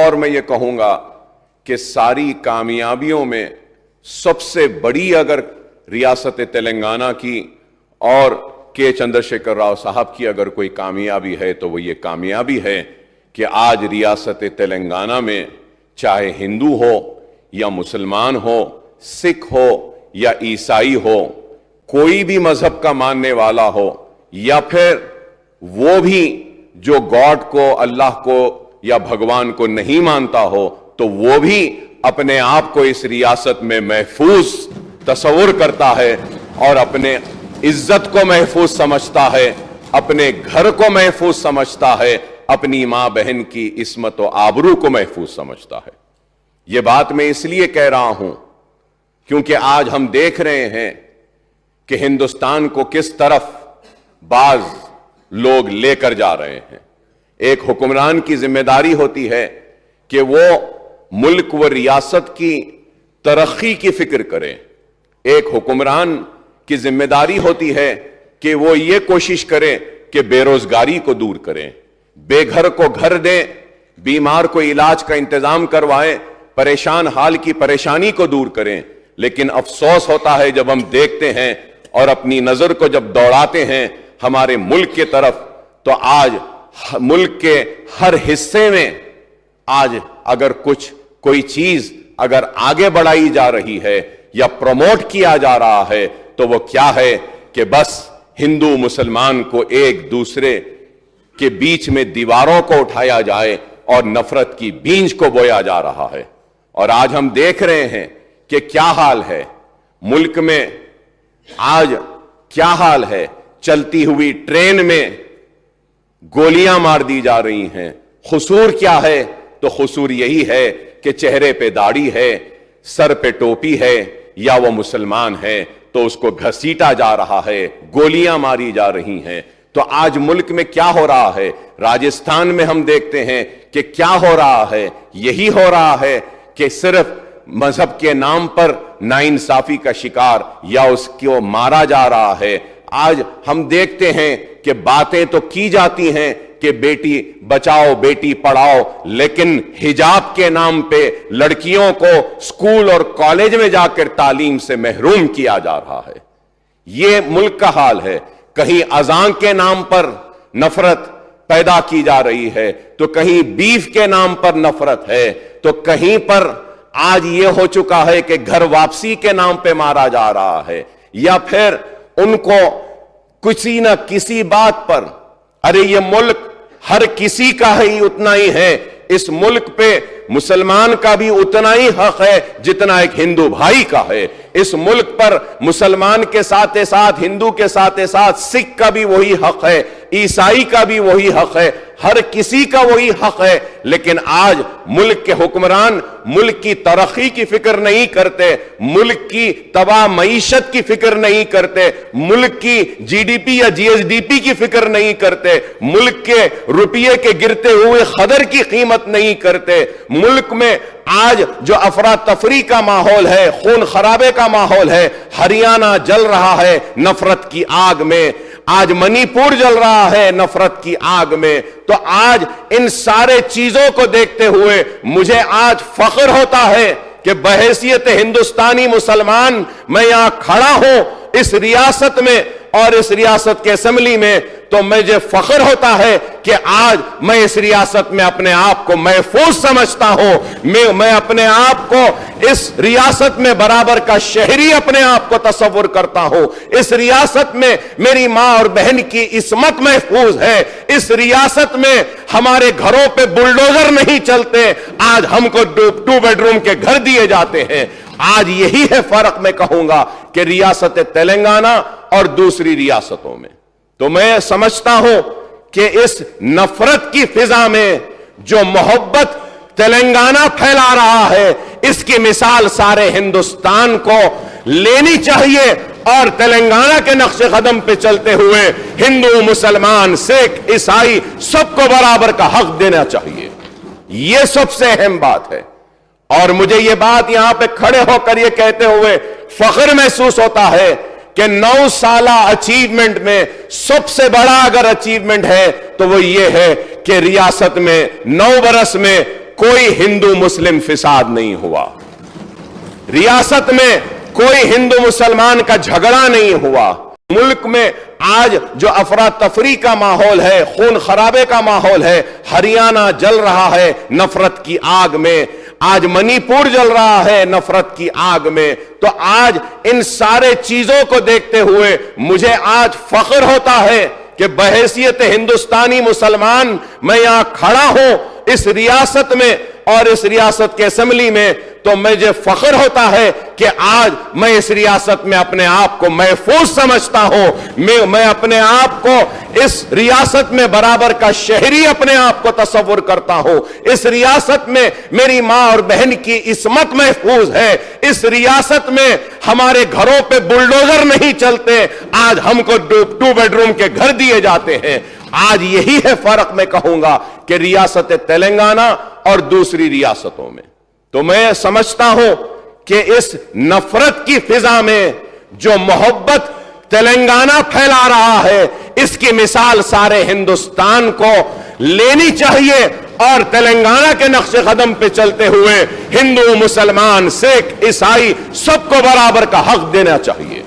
اور میں یہ کہوں گا کہ ساری کامیابیوں میں سب سے بڑی اگر ریاست تلنگانہ کی اور کے چندرشیکھر راؤ صاحب کی اگر کوئی کامیابی ہے تو وہ یہ کامیابی ہے کہ آج ریاست تلنگانہ میں چاہے ہندو ہو یا مسلمان ہو، سکھ ہو یا عیسائی ہو، کوئی بھی مذہب کا ماننے والا ہو، یا پھر وہ بھی جو گاڈ کو، اللہ کو یا بھگوان کو نہیں مانتا ہو، تو وہ بھی اپنے آپ کو اس ریاست میں محفوظ تصور کرتا ہے اور اپنے عزت کو محفوظ سمجھتا ہے، اپنے گھر کو محفوظ سمجھتا ہے، اپنی ماں بہن کی عصمت و آبرو کو محفوظ سمجھتا ہے۔ یہ بات میں اس لیے کہہ رہا ہوں کیونکہ آج ہم دیکھ رہے ہیں کہ ہندوستان کو کس طرف بعض لوگ لے کر جا رہے ہیں۔ ایک حکمران کی ذمہ داری ہوتی ہے کہ وہ ملک و ریاست کی ترقی کی فکر کرے۔ ایک حکمران کی ذمہ داری ہوتی ہے کہ وہ یہ کوشش کرے کہ بے روزگاری کو دور کریں، بے گھر کو گھر دیں، بیمار کو علاج کا انتظام کروائیں، پریشان حال کی پریشانی کو دور کریں۔ لیکن افسوس ہوتا ہے جب ہم دیکھتے ہیں اور اپنی نظر کو جب دوڑاتے ہیں ہمارے ملک کے طرف، تو آج ملک کے ہر حصے میں آج اگر کوئی چیز اگر آگے بڑھائی جا رہی ہے یا پروموٹ کیا جا رہا ہے تو وہ کیا ہے کہ بس ہندو مسلمان کو ایک دوسرے کے بیچ میں دیواروں کو اٹھایا جائے اور نفرت کی بیج کو بویا جا رہا ہے۔ اور آج ہم دیکھ رہے ہیں کہ کیا حال ہے ملک میں، آج کیا حال ہے، چلتی ہوئی ٹرین میں گولیاں مار دی جا رہی ہیں۔ قصور کیا ہے؟ تو قصور یہی ہے کہ چہرے پہ داڑھی ہے، سر پہ ٹوپی ہے، یا وہ مسلمان ہے تو اس کو گھسیٹا جا رہا ہے، گولیاں ماری جا رہی ہیں۔ تو آج ملک میں کیا ہو رہا ہے؟ راجستھان میں ہم دیکھتے ہیں کہ کیا ہو رہا ہے، یہی ہو رہا ہے کہ صرف مذہب کے نام پر ناانصافی کا شکار یا اس کو مارا جا رہا ہے۔ آج ہم دیکھتے ہیں کہ باتیں تو کی جاتی ہیں کہ بیٹی بچاؤ بیٹی پڑھاؤ، لیکن حجاب کے نام پہ لڑکیوں کو اسکول اور کالج میں جا کر تعلیم سے محروم کیا جا رہا ہے۔ یہ ملک کا حال ہے۔ کہیں اذان کے نام پر نفرت پیدا کی جا رہی ہے، تو کہیں بیف کے نام پر نفرت ہے، تو کہیں پر آج یہ ہو چکا ہے کہ گھر واپسی کے نام پہ مارا جا رہا ہے، یا پھر ان کو کسی نہ کسی بات پر، ارے یہ ملک ہر کسی کا ہی اتنا ہی ہے، اس ملک پہ مسلمان کا بھی اتنا ہی حق ہے جتنا ایک ہندو بھائی کا ہے۔ اس ملک پر مسلمان کے ساتھ ساتھ، ہندو کے ساتھ ساتھ سکھ کا بھی وہی حق ہے، عیسائی کا بھی وہی حق ہے، ہر کسی کا وہی حق ہے۔ لیکن آج ملک کے حکمران ملک کی ترقی کی فکر نہیں کرتے، ملک کی تباہ معیشت کی فکر نہیں کرتے، ملک کی جی ڈی پی یا جی ایس ڈی پی کی فکر نہیں کرتے، ملک کے روپیے کے گرتے ہوئے قدر کی قیمت نہیں کرتے۔ ملک میں آج جو افراتفری کا ماحول ہے، خون خرابے کا ماحول ہے، ہریانہ جل رہا ہے نفرت کی آگ میں، آج منی پور جل رہا ہے نفرت کی آگ میں۔ تو آج ان سارے چیزوں کو دیکھتے ہوئے مجھے آج فخر ہوتا ہے کہ بحیثیت ہندوستانی مسلمان میں یہاں کھڑا ہوں اس ریاست میں اور اس ریاست کے اسمبلی میں، تو مجھے فخر ہوتا ہے کہ آج میں اس ریاست میں اپنے آپ کو محفوظ سمجھتا ہوں، میں اپنے آپ کو اس ریاست میں برابر کا شہری اپنے آپ کو تصور کرتا ہوں۔ اس ریاست میں میری ماں اور بہن کی عصمت محفوظ ہے، اس ریاست میں ہمارے گھروں پہ بلڈوزر نہیں چلتے، آج ہم کو 2 بیڈروم کے گھر دیے جاتے ہیں۔ آج یہی ہے فرق میں کہوں گا کہ ریاست تلنگانہ اور دوسری ریاستوں میں۔ تو میں سمجھتا ہوں کہ اس نفرت کی فضا میں جو محبت تلنگانہ پھیلا رہا ہے، اس کی مثال سارے ہندوستان کو لینی چاہیے، اور تلنگانہ کے نقش قدم پہ چلتے ہوئے ہندو، مسلمان، سکھ، عیسائی سب کو برابر کا حق دینا چاہیے۔ یہ سب سے اہم بات ہے۔ اور مجھے یہ بات یہاں پہ کھڑے ہو کر یہ کہتے ہوئے فخر محسوس ہوتا ہے کہ 9 سالہ اچیومنٹ میں سب سے بڑا اگر اچیومنٹ ہے تو وہ یہ ہے کہ ریاست میں 9 برس میں کوئی ہندو مسلم فساد نہیں ہوا، ریاست میں کوئی ہندو مسلمان کا جھگڑا نہیں ہوا، ملک میں آج جو افراتفری کا ماحول ہے، خون خرابے کا ماحول ہے، ہریانہ جل رہا ہے نفرت کی آگ میں، آج منی پور جل رہا ہے نفرت کی آگ میں، تو آج ان سارے چیزوں کو دیکھتے ہوئے مجھے آج فخر ہوتا ہے کہ بحیثیت ہندوستانی مسلمان میں یہاں کھڑا ہوں اس ریاست میں اور اس ریاست کے اسمبلی میں، تو مجھے فخر ہوتا ہے کہ آج میں اس ریاست میں اپنے آپ کو محفوظ سمجھتا ہوں، میں اپنے آپ کو اس ریاست میں برابر کا شہری اپنے آپ کو تصور کرتا ہوں، اس ریاست میں میری ماں اور بہن کی عصمت محفوظ ہے، اس ریاست میں ہمارے گھروں پہ بلڈوزر نہیں چلتے، آج ہم کو 2 بیڈ روم کے گھر دیے جاتے ہیں۔ آج یہی ہے فرق میں کہوں گا کہ ریاست تلنگانہ اور دوسری ریاستوں میں۔ تو میں سمجھتا ہوں کہ اس نفرت کی فضا میں جو محبت تلنگانہ پھیلا رہا ہے، اس کی مثال سارے ہندوستان کو لینی چاہیے اور تلنگانہ کے نقش قدم پہ چلتے ہوئے ہندو، مسلمان، سکھ، عیسائی سب کو برابر کا حق دینا چاہیے۔